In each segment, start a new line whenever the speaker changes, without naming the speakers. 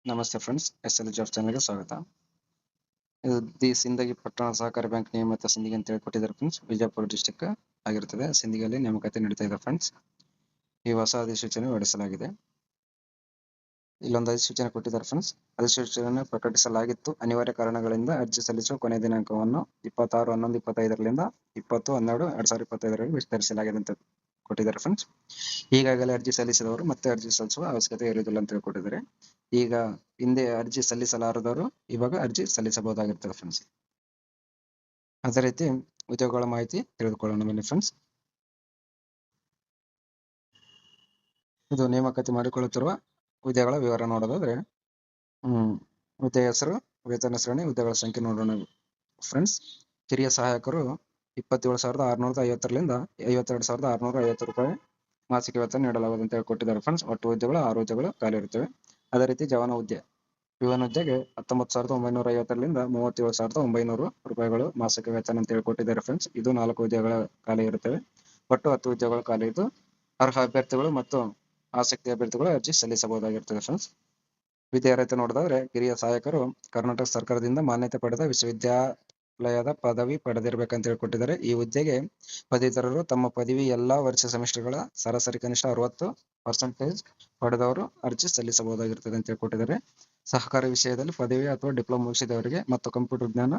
ನಮಸ್ತೆ friends, SL job ಚಾನಲ್ಗೆ ಸ್ವಾಗತ. ಇದು ದಿ ಸಿಂದಗಿ ಪಟ್ಟಣ ಸಹಕಾರಿ ಬ್ಯಾಂಕ್ ನೇಮಕ ಸಿಂದಗಿ ಅಂತ ಹೇಳಿ ಕೊಟ್ಟಿದ್ದಾರೆ ಫ್ರೆಂಡ್ಸ್. ವಿಜಯಪುರ ಡಿಸ್ಟಿಕ್ ಆಗಿರುತ್ತದೆ. ಸಿಂದಗಿಯಲ್ಲಿ ನೇಮಕಾತಿ ನಡೀತಾ ಇದೆ ಫ್ರೆಂಡ್ಸ್. ಈ ಹೊಸ ಅಧಿಸೂಚನೆ ಹೊರಡಿಸಲಾಗಿದೆ. ಇಲ್ಲೊಂದು ಅಧಿಸೂಚನೆ ಕೊಟ್ಟಿದ್ದಾರೆ ಫ್ರೆಂಡ್ಸ್. ಅಧಿಸೂಚನೆ ಪ್ರಕಟಿಸಲಾಗಿತ್ತು. ಅನಿವಾರ್ಯ ಕಾರಣಗಳಿಂದ ಅರ್ಜಿ ಸಲ್ಲಿಸುವ ಕೊನೆಯ ದಿನಾಂಕವನ್ನು 26/11/25ರಿಂದ 20/12/2025 ವಿಸ್ತರಿಸಲಾಗಿದೆ ಅಂತ ಕೊಟ್ಟಿದ್ದಾರೆ ಫ್ರೆಂಡ್ಸ್. ಈಗಾಗಲೇ ಅರ್ಜಿ ಸಲ್ಲಿಸಿದವರು ಮತ್ತೆ ಅರ್ಜಿ ಸಲ್ಲಿಸುವ ಅವಶ್ಯಕತೆ ಇರುವುದಿಲ್ಲ ಅಂತ ಕೊಟ್ಟಿದ್ದಾರೆ. ಈಗ ಹಿಂದೆ ಅರ್ಜಿ ಸಲ್ಲಿಸಲಾರದವರು ಇವಾಗ ಅರ್ಜಿ ಸಲ್ಲಿಸಬಹುದಾಗಿರ್ತದೆ ಫ್ರೆಂಡ್ಸ್. ಅದೇ ರೀತಿ ಉದ್ಯೋಗಗಳ ಮಾಹಿತಿ ತಿಳಿದುಕೊಳ್ಳೋಣ ಬನ್ನಿ ಫ್ರೆಂಡ್ಸ್. ಇದು ನೇಮಕಾತಿ ಮಾಡಿಕೊಳ್ಳುತ್ತಿರುವ ಹುದ್ದೆಗಳ ವಿವರ ನೋಡೋದಾದ್ರೆ ಹುದ್ದೆ ಹೆಸರು, ವೇತನ ಶ್ರೇಣಿ, ಹುದ್ದೆಗಳ ಸಂಖ್ಯೆ ನೋಡೋಣ ಫ್ರೆಂಡ್ಸ್. ಕಿರಿಯ ಸಹಾಯಕರು 27,650ರಿಂದ 52,650 ರೂಪಾಯಿ ಮಾಸಿಕ ವೇತನ ನೀಡಲಾಗುವುದು ಅಂತ ಹೇಳಿ ಕೊಟ್ಟಿದ್ದಾರೆ ಫ್ರೆಂಡ್ಸ್. ಒಟ್ಟು ಹುದ್ದೆಗಳು 6 ಹುದ್ದೆಗಳು ಖಾಲಿ ಇರುತ್ತವೆ. ಅದೇ ರೀತಿ ಜವಾನ ಹುದ್ದೆಗೆ 19,950ರಿಂದ 37,900 ರೂಪಾಯಿಗಳು ಮಾಸಿಕ ವೇತನ ಅಂತ ಹೇಳಿ ಕೊಟ್ಟಿದ್ದಾರೆ ಫ್ರೆಂಡ್ಸ್. ಇದು 4 ಹುದ್ದೆಗಳ ಖಾಲಿ ಇರುತ್ತವೆ. ಒಟ್ಟು 10 ಹುದ್ದೆಗಳು ಖಾಲಿ ಇದ್ದು ಅರ್ಹ ಅಭ್ಯರ್ಥಿಗಳು ಮತ್ತು ಆಸಕ್ತಿ ಅಭ್ಯರ್ಥಿಗಳು ಅರ್ಜಿ ಸಲ್ಲಿಸಬಹುದಾಗಿರ್ತದೆ ಫ್ರೆಂಡ್ಸ್. ವಿದ್ಯಾರ್ಹತೆ ನೋಡಿದ್ರೆ ಕಿರಿಯ ಸಹಾಯಕರು ಕರ್ನಾಟಕ ಸರ್ಕಾರದಿಂದ ಮಾನ್ಯತೆ ಪಡೆದ ವಿಶ್ವವಿದ್ಯಾಲಯದ ಪದವಿ ಪಡೆದಿರಬೇಕಂತ ಹೇಳಿ ಕೊಟ್ಟಿದ್ದಾರೆ. ಈ ಹುದ್ದೆಗೆ ಪದವೀಧರರು ತಮ್ಮ ಪದವಿ ಎಲ್ಲಾ ವರ್ಷ ಸೆಮಿಸ್ಟರ್ಗಳ ಸರಾಸರಿ ಕನಿಷ್ಠ 60% ಪಡೆದವರು ಅರ್ಜಿ ಸಲ್ಲಿಸಬಹುದಾಗಿರ್ತದೆ ಅಂತ ಹೇಳಿ ಕೊಟ್ಟಿದ್ದಾರೆ. ಸಹಕಾರಿ ವಿಷಯದಲ್ಲಿ ಪದವಿ ಅಥವಾ ಡಿಪ್ಲೊಮಾ ಮುಗಿಸಿದವರಿಗೆ ಮತ್ತು ಕಂಪ್ಯೂಟರ್ ಜ್ಞಾನ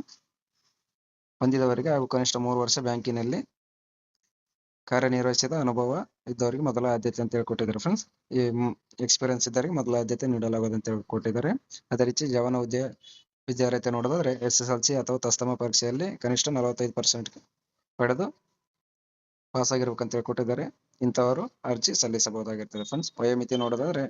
ಹೊಂದಿದವರಿಗೆ ಹಾಗೂ ಕನಿಷ್ಠ 3 ವರ್ಷ ಬ್ಯಾಂಕಿನಲ್ಲಿ ಕಾರ್ಯನಿರ್ವಹಿಸಿದ ಅನುಭವ ಇದ್ದವರಿಗೆ ಮೊದಲ ಆದ್ಯತೆ ಅಂತ ಹೇಳಿ ಕೊಟ್ಟಿದ್ದಾರೆ ಫ್ರೆಂಡ್ಸ್. ಈ ಎಕ್ಸ್ಪೀರಿಯನ್ಸ್ ಇದ್ದವರಿಗೆ ಮೊದಲ ಆದ್ಯತೆ ನೀಡಲಾಗುವುದು ಅಂತ ಹೇಳಿ ಕೊಟ್ಟಿದ್ದಾರೆ. ಅದೇ ರೀತಿ ಜವಾನ ಹುದ್ದೆ ವಿದ್ಯಾರ್ಹತೆ ನೋಡೋದಾದ್ರೆ SSLC ಅಥವಾ ತಸ್ತಮ ಪರೀಕ್ಷೆಯಲ್ಲಿ ಕನಿಷ್ಠ 45% ಪಡೆದು ಪಾಸ್ ಆಗಿರ್ಬೇಕಂತ ಹೇಳಿ ಕೊಟ್ಟಿದ್ದಾರೆ. ಇಂಥವರು ಅರ್ಜಿ ಸಲ್ಲಿಸಬಹುದಾಗಿರ್ತದೆ ಫ್ರೆಂಡ್ಸ್. ವಯೋಮಿತಿ ನೋಡೋದಾದ್ರೆ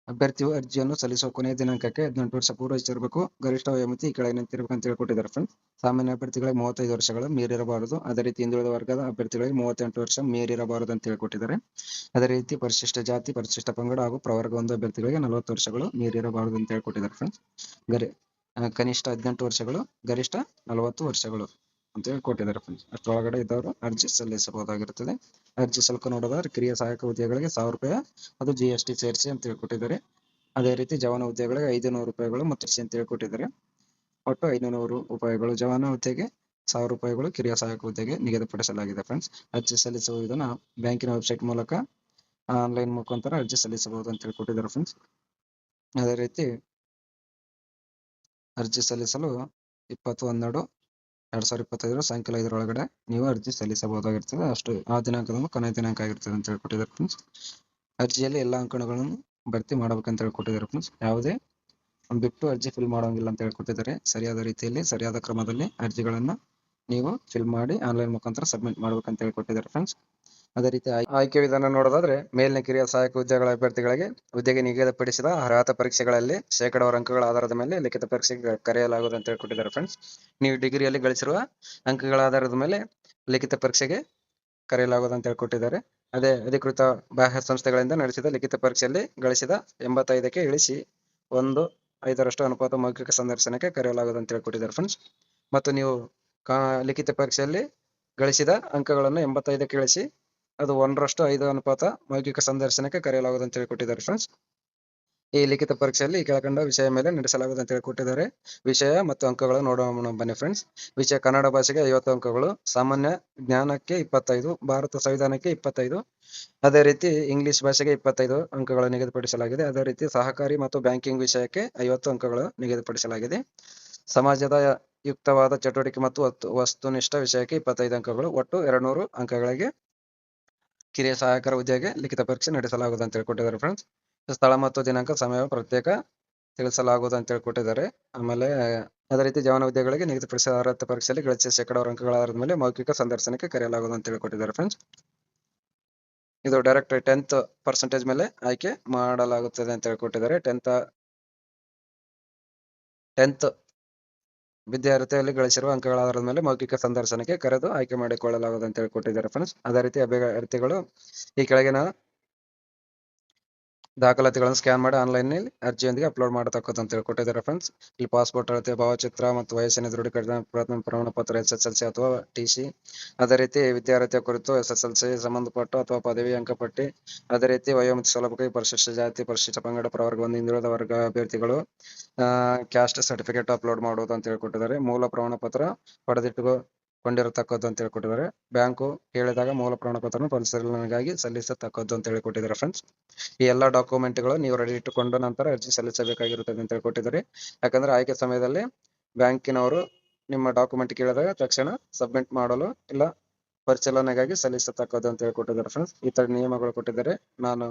ಅಭ್ಯರ್ಥಿಯು ಅರ್ಜಿಯನ್ನು ಸಲ್ಲಿಸುವ ಕೊನೆಯ ದಿನಾಂಕಕ್ಕೆ 18 ವರ್ಷ ಪೂರೈಸಿರಬೇಕು. ಗರಿಷ್ಠ ವಯೋಮಿತಿ ಈ ಕೆಳಗಿನಂತಿರಬೇಕು ಅಂತ ಹೇಳಿ ಕೊಟ್ಟಿದ್ದಾರೆ ಫ್ರೆಂಡ್ಸ್. ಸಾಮಾನ್ಯ ಅಭ್ಯರ್ಥಿಗಳಿಗೆ 35 ವರ್ಷಗಳು ಮೀರಿರಬಾರದು. ಅದೇ ರೀತಿ ಹಿಂದುಳಿದ ವರ್ಗದ ಅಭ್ಯರ್ಥಿಗಳಿಗೆ 38 ವರ್ಷ ಮೀರಿರಬಾರದು ಅಂತ ಹೇಳಿ ಕೊಟ್ಟಿದ್ದಾರೆ. ಅದೇ ರೀತಿ ಪರಿಶಿಷ್ಟ ಜಾತಿ, ಪರಿಶಿಷ್ಟ ಪಂಗಡ ಹಾಗೂ ಪ್ರವರ್ಗ 1 ಅಭ್ಯರ್ಥಿಗಳಿಗೆ 40 ವರ್ಷಗಳು ಮೀರಿರಬಾರದು ಅಂತ ಹೇಳಿ ಕೊಟ್ಟಿದ್ದಾರೆ ಫ್ರೆಂಡ್ಸ್. ಕನಿಷ್ಠ 18 ವರ್ಷಗಳು, ಗರಿಷ್ಠ 40 ವರ್ಷಗಳು ಅಂತ ಹೇಳಿ ಕೊಟ್ಟಿದ್ದಾರೆ ಫ್ರೆಂಡ್ಸ್. ಅಷ್ಟರೊಳಗಡೆ ಇದ್ದವರು ಅರ್ಜಿ ಸಲ್ಲಿಸಬಹುದಾಗಿರುತ್ತದೆ. ಅರ್ಜಿ ಶುಲ್ಕ ನೋಡೋದಾದ್ರೆ ಕಿರಿಯ ಸಹಾಯಕ ಹುದ್ದೆಗಳಿಗೆ 1000 ರೂಪಾಯಿ, ಅದು GST ಸೇರಿಸಿ ಅಂತ ಹೇಳಿ ಕೊಟ್ಟಿದ್ದಾರೆ. ಅದೇ ರೀತಿ ಜವಾನ ಹುದ್ದೆಗಳಿಗೆ 500 ರೂಪಾಯಿಗಳು ಮತ್ತು ಅಂತ ಹೇಳಿ ಕೊಟ್ಟಿದ್ದಾರೆ. ಒಟ್ಟು 500 ರೂಪಾಯಿಗಳು ಜವಾನ ಹುದ್ದೆಗೆ, 1000 ರೂಪಾಯಿಗಳು ಕಿರಿಯ ಸಹಾಯಕ ಹುದ್ದೆಗೆ ನಿಗದಿಪಡಿಸಲಾಗಿದೆ ಫ್ರೆಂಡ್ಸ್. ಅರ್ಜಿ ಸಲ್ಲಿಸುವ ವಿಧಾನ ಬ್ಯಾಂಕಿನ ವೆಬ್ಸೈಟ್ ಮೂಲಕ ಆನ್ಲೈನ್ ಮುಖಾಂತರ ಅರ್ಜಿ ಸಲ್ಲಿಸಬಹುದು ಅಂತ ಹೇಳಿ ಕೊಟ್ಟಿದ್ದಾರೆ ಫ್ರೆಂಡ್ಸ್. ಅದೇ ರೀತಿ ಅರ್ಜಿ ಸಲ್ಲಿಸಲು 20/12/2025 ಸಾಯಂಕಾಲ 5 ನೀವು ಅರ್ಜಿ ಸಲ್ಲಿಸಬಹುದಾಗಿರ್ತದೆ. ಅಷ್ಟು ಆ ದಿನಾಂಕದಂದು ಕೊನೆಯ ದಿನಾಂಕ ಆಗಿರ್ತದೆ ಅಂತ ಹೇಳಿ ಕೊಟ್ಟಿದ್ದಾರೆ ಫ್ರೆಂಡ್ಸ್. ಅರ್ಜಿಯಲ್ಲಿ ಎಲ್ಲ ಅಂಕಣಗಳನ್ನು ಭರ್ತಿ ಮಾಡಬೇಕಂತ ಹೇಳಿ ಕೊಟ್ಟಿದ್ದಾರೆ ಫ್ರೆಂಡ್ಸ್. ಯಾವುದೇ ಬಿಟ್ಟು ಅರ್ಜಿ ಫಿಲ್ ಮಾಡೋಂಗಿಲ್ಲ ಅಂತ ಹೇಳಿ ಕೊಟ್ಟಿದ್ದಾರೆ. ಸರಿಯಾದ ರೀತಿಯಲ್ಲಿ ಸರಿಯಾದ ಕ್ರಮದಲ್ಲಿ ಅರ್ಜಿಗಳನ್ನ ನೀವು ಫಿಲ್ ಮಾಡಿ ಆನ್ಲೈನ್ ಮುಖಾಂತರ ಸಬ್ಮಿಟ್ ಮಾಡ್ಬೇಕಂತ ಹೇಳಿ ಕೊಟ್ಟಿದ್ದಾರೆ ಫ್ರೆಂಡ್ಸ್. ಅದೇ ರೀತಿ ಆಯ್ಕೆ ವಿಧಾನ ನೋಡೋದಾದ್ರೆ ಮೇಲಿನ ಕಿರಿಯ ಸಹಾಯಕ ಹುದ್ದೆಗಳ ಅಭ್ಯರ್ಥಿಗಳಿಗೆ ಹುದ್ದೆಗೆ ನಿಗದಿಪಡಿಸಿದ ಅರ್ಹತಾ ಪರೀಕ್ಷೆಗಳಲ್ಲಿ ಶೇಕಡಾವಾರು ಅಂಕಗಳ ಆಧಾರದ ಮೇಲೆ ಲಿಖಿತ ಪರೀಕ್ಷೆಗೆ ಕರೆಯಲಾಗುವುದು ಅಂತ ಹೇಳಿ ಕೊಟ್ಟಿದ್ದಾರೆ ಫ್ರೆಂಡ್ಸ್. ನೀವು ಡಿಗ್ರಿಯಲ್ಲಿ ಗಳಿಸಿರುವ ಅಂಕಗಳ ಆಧಾರದ ಮೇಲೆ ಲಿಖಿತ ಪರೀಕ್ಷೆಗೆ ಕರೆಯಲಾಗುವುದು ಅಂತ ಹೇಳಿ ಕೊಟ್ಟಿದ್ದಾರೆ. ಅದೇ ಅಧಿಕೃತ ಬಾಹ್ಯ ಸಂಸ್ಥೆಗಳಿಂದ ನಡೆಸಿದ ಲಿಖಿತ ಪರೀಕ್ಷೆಯಲ್ಲಿ ಗಳಿಸಿದ 85ಕ್ಕೆ ಇಳಿಸಿ 1/5 ಅನುಪಾತ ಮೌಖಿಕ ಸಂದರ್ಶನಕ್ಕೆ ಕರೆಯಲಾಗುವುದು ಅಂತ ಹೇಳಿ ಕೊಟ್ಟಿದ್ದಾರೆ ಫ್ರೆಂಡ್ಸ್. ಮತ್ತು ನೀವು ಲಿಖಿತ ಪರೀಕ್ಷೆಯಲ್ಲಿ ಗಳಿಸಿದ ಅಂಕಗಳನ್ನು 85ಕ್ಕೆ ಇಳಿಸಿ ಅದು 1/5 ಅನುಪಾತ ಮೌಖಿಕ ಸಂದರ್ಶನಕ್ಕೆ ಕರೆಯಲಾಗುವುದು ಅಂತ ಹೇಳಿ ಕೊಟ್ಟಿದ್ದಾರೆ ಫ್ರೆಂಡ್ಸ್. ಈ ಲಿಖಿತ ಪರೀಕ್ಷೆಯಲ್ಲಿ ಕೆಳಕಂಡ ವಿಷಯ ಮೇಲೆ ನಡೆಸಲಾಗುವುದು ಅಂತ ಹೇಳಿ ಕೊಟ್ಟಿದ್ದಾರೆ. ವಿಷಯ ಮತ್ತು ಅಂಕಗಳು ನೋಡೋಣ ಬನ್ನಿ ಫ್ರೆಂಡ್ಸ್. ವಿಷಯ ಕನ್ನಡ ಭಾಷೆಗೆ 50 ಅಂಕಗಳು, ಸಾಮಾನ್ಯ ಜ್ಞಾನಕ್ಕೆ 25, ಭಾರತ ಸಂವಿಧಾನಕ್ಕೆ 25, ಅದೇ ರೀತಿ ಇಂಗ್ಲಿಷ್ ಭಾಷೆಗೆ 25 ಅಂಕಗಳು ನಿಗದಿಪಡಿಸಲಾಗಿದೆ. ಅದೇ ರೀತಿ ಸಹಕಾರಿ ಮತ್ತು ಬ್ಯಾಂಕಿಂಗ್ ವಿಷಯಕ್ಕೆ 50 ಅಂಕಗಳು ನಿಗದಿಪಡಿಸಲಾಗಿದೆ. ಸಮಾಜದ ಯುಕ್ತವಾದ ಚಟುವಟಿಕೆ ಮತ್ತು ವಸ್ತುನಿಷ್ಠ ವಿಷಯಕ್ಕೆ 25 ಅಂಕಗಳು. ಒಟ್ಟು 200 ಅಂಕಗಳಿಗೆ ಕಿರಿಯ ಸಹಾಯಕರ ಹುದ್ದೆಗೆ ಲಿಖಿತ ಪರೀಕ್ಷೆ ನಡೆಸಲಾಗುವುದು ಅಂತ ಹೇಳಿ ಕೊಟ್ಟಿದ್ದಾರೆ ಫ್ರೆಂಡ್ಸ್. ಸ್ಥಳ ಮತ್ತು ದಿನಾಂಕ, ಸಮಯ ಪ್ರತ್ಯೇಕ ತಿಳಿಸಲಾಗುವುದು ಅಂತ ಹೇಳಿ ಕೊಟ್ಟಿದ್ದಾರೆ. ಆಮೇಲೆ ಅದೇ ರೀತಿ ಜವಾನ ಹುದ್ದೆಗಳಿಗೆ ನಿಗದಿಪಡಿಸಿದ ಅರ್ಹತಾ ಪರೀಕ್ಷೆಯಲ್ಲಿ ಗಳಿಸಿದ ಶೇಕಡಾವಾರು ಅಂಕಗಳ ಆಧಾರದ ಮೇಲೆ ಮೌಖಿಕ ಸಂದರ್ಶನಕ್ಕೆ ಕರೆಯಲಾಗುವುದು ಅಂತ ಹೇಳಿ ಕೊಟ್ಟಿದ್ದಾರೆ ಫ್ರೆಂಡ್ಸ್. ಇದು ಡೈರೆಕ್ಟ್ 10% ಮೇಲೆ ಆಯ್ಕೆ ಮಾಡಲಾಗುತ್ತದೆ ಅಂತ ಹೇಳಿ ಕೊಟ್ಟಿದ್ದಾರೆ. 10th ವಿದ್ಯಾರ್ಥಿಯಲ್ಲಿ ಗಳಿಸಿರುವ ಅಂಕಗಳ ಆಧಾರದ ಮೇಲೆ ಮೌಖಿಕ ಸಂದರ್ಶನಕ್ಕೆ ಕರೆದು ಆಯ್ಕೆ ಮಾಡಿಕೊಳ್ಳಲಾಗುವುದು ಅಂತ ಹೇಳಿ ಕೊಟ್ಟಿದ್ದಾರೆ ಫ್ರೆಂಡ್ಸ್. ಅದೇ ರೀತಿ ಅಭ್ಯರ್ಥಿಗಳು ಈ ಕೆಳಗಿನ ದಾಖಲಾತಿಗಳನ್ನು ಸ್ಕ್ಯಾನ್ ಮಾಡಿ ಆನ್ಲೈನ್ ನಲ್ಲಿ ಅರ್ಜಿಯೊಂದಿಗೆ ಅಪ್ಲೋಡ್ ಮಾಡತಕ್ಕದ್ದು ಅಂತ ಹೇಳ್ಕೊಟ್ಟಿದ್ದಾರೆ ಫ್ರೆಂಡ್ಸ್. ಇಲ್ಲಿ ಪಾಸ್ಪೋರ್ಟ್ ಅಳತೆ, ಭಾವಚಿತ್ರ ಮತ್ತು ವಯಸ್ಸಿನ ದೃಢೀಕರಣ ಪ್ರಮಾಣ ಪತ್ರ, SSLC ಅಥವಾ TC, ಅದೇ ರೀತಿ ವಿದ್ಯಾರ್ಥಿಯ ಕುರಿತು SSLC ಸಂಬಂಧಪಟ್ಟ ಅಥವಾ ಪದವಿ ಅಂಕಪಟ್ಟಿ, ಅದೇ ರೀತಿ ವಯೋಮಿತಿ ಸೌಲಭ್ಯ, ಪರಿಶಿಷ್ಟ ಜಾತಿ, ಪರಿಶಿಷ್ಟ ಪಂಗಡ, ಪ್ರವರ್ಗವನ್ನು ಹಿಂದುಳಿದ ವರ್ಗ ಅಭ್ಯರ್ಥಿಗಳು ಕ್ಯಾಸ್ಟ್ ಸರ್ಟಿಫಿಕೇಟ್ ಅಪ್ಲೋಡ್ ಮಾಡುವುದು ಅಂತ ಹೇಳ್ಕೊಟ್ಟಿದ್ದಾರೆ. ಮೂಲ ಪ್ರಮಾಣ ಪತ್ರ ಕೊಂಡಿರತಕ್ಕದ್ದು ಅಂತ ಹೇಳ್ಕೊಟ್ಟಿದ್ದಾರೆ. ಬ್ಯಾಂಕು ಹೇಳಿದಾಗ ಮೂಲ ಪ್ರಮಾಣ ಪತ್ರವನ್ನು ಪರಿಶೀಲನೆಗಾಗಿ ಸಲ್ಲಿಸತಕ್ಕದ್ದು ಅಂತ ಹೇಳಿಕೊಟ್ಟಿದ್ದಾರೆ ಫ್ರೆಂಡ್ಸ್. ಈ ಎಲ್ಲಾ ಡಾಕ್ಯುಮೆಂಟ್ಗಳು ನೀವು ರೆಡಿ ಇಟ್ಟುಕೊಂಡು ನಂತರ ಅರ್ಜಿ ಸಲ್ಲಿಸಬೇಕಾಗಿರುತ್ತದೆ ಅಂತ ಹೇಳ್ಕೊಟ್ಟಿದ್ದಾರೆ. ಯಾಕಂದ್ರೆ ಆಯ್ಕೆ ಸಮಯದಲ್ಲಿ ಬ್ಯಾಂಕಿನವರು ನಿಮ್ಮ ಡಾಕ್ಯುಮೆಂಟ್ ಕೇಳಿದಾಗ ತಕ್ಷಣ ಸಬ್ಮಿಟ್ ಮಾಡಲು ಇಲ್ಲ ಪರಿಶೀಲನೆಗಾಗಿ ಸಲ್ಲಿಸತಕ್ಕದ್ದು ಅಂತ ಹೇಳ್ಕೊಟ್ಟಿದ್ದಾರೆ ಫ್ರೆಂಡ್ಸ್. ಈ ತರ ನಿಯಮಗಳು ಕೊಟ್ಟಿದ್ದಾರೆ. ನಾನು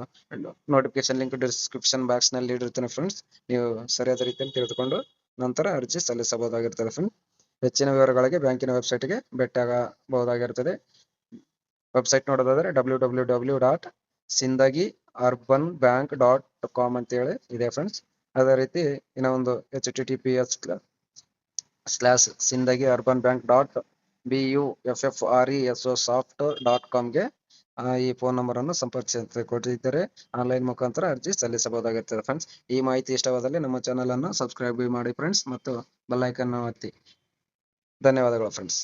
ನೋಟಿಫಿಕೇಶನ್ ಲಿಂಕ್ ಡಿಸ್ಕ್ರಿಪ್ಷನ್ ಬಾಕ್ಸ್ ನಲ್ಲಿ ಇಡಿರ್ತೀನಿ ಫ್ರೆಂಡ್ಸ್. ನೀವು ಸರಿಯಾದ ರೀತಿಯಲ್ಲಿ ತಿಳಿದುಕೊಂಡು ನಂತರ ಅರ್ಜಿ ಸಲ್ಲಿಸಬಹುದಾಗಿರುತ್ತದೆ ಫ್ರೆಂಡ್ಸ್. ಹೆಚ್ಚಿನ ವಿವರಗಳಿಗೆ ಬ್ಯಾಂಕಿನ ವೆಬ್ಸೈಟ್ಗೆ ಭೇಟಿಯಾಗಬಹುದಾಗಿರುತ್ತದೆ. ವೆಬ್ಸೈಟ್ ನೋಡೋದಾದ್ರೆ www.sindagiurbanbank.com ಅಂತೇಳಿ ಇದೆ ಫ್ರೆಂಡ್ಸ್. ಅದೇ ರೀತಿ ಇನ್ನೂ ಒಂದು https://sindagi.urbanbank.buffresoft.com ಗೆ ಈ ಫೋನ್ ನಂಬರ್ ಅನ್ನು ಸಂಪರ್ಕಿಸಿ ಕೊಟ್ಟಿದ್ದಾರೆ. ಆನ್ಲೈನ್ ಮುಖಾಂತರ ಅರ್ಜಿ ಸಲ್ಲಿಸಬಹುದಾಗಿರುತ್ತದೆ ಫ್ರೆಂಡ್ಸ್. ಈ ಮಾಹಿತಿ ಇಷ್ಟವಾದಲ್ಲಿ ನಮ್ಮ ಚಾನಲ್ ಅನ್ನು ಸಬ್ಸ್ಕ್ರೈಬ್ ಮಾಡಿ ಫ್ರೆಂಡ್ಸ್ ಮತ್ತು ಬೆಲ್ ಐಕಾನ್ ಒತ್ತಿ. ಧನ್ಯವಾದಗಳು ಫ್ರೆಂಡ್ಸ್.